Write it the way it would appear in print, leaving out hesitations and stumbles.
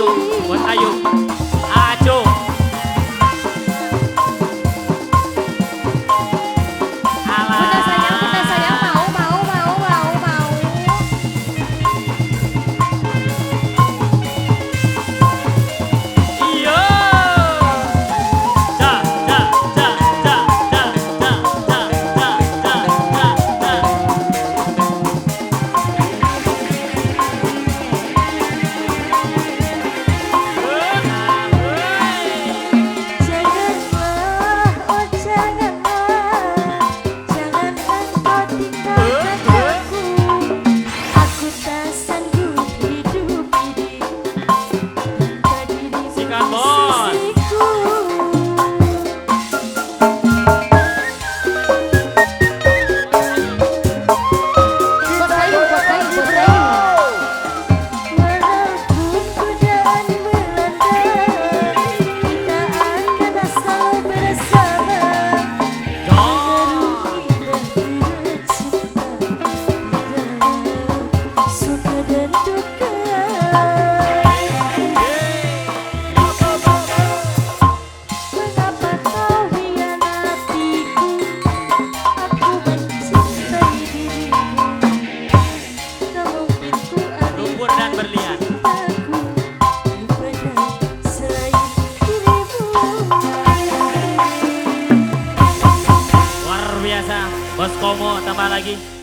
Ayu, buat Ayu. Ajo. Bunda sayang mau. Iya. Da, da, da, da, da, da, da, da, da, da, da. Janganlah, oh janganlah, jangan engkau tinggalkan aku. Aku tak sanggup hidup ini tanpa dirimu di Sikat, Bos. sisiku. Walaupun godaan melanda, kita akan selalu bersama. Suka dan duka. Mengapa kau hianatiku? Aku mencintai dirimu. Tak mungkin ku Lumpur dan berlian. aku kepada selain dirimu. Luar biasa. Bos Komo tambah lagi.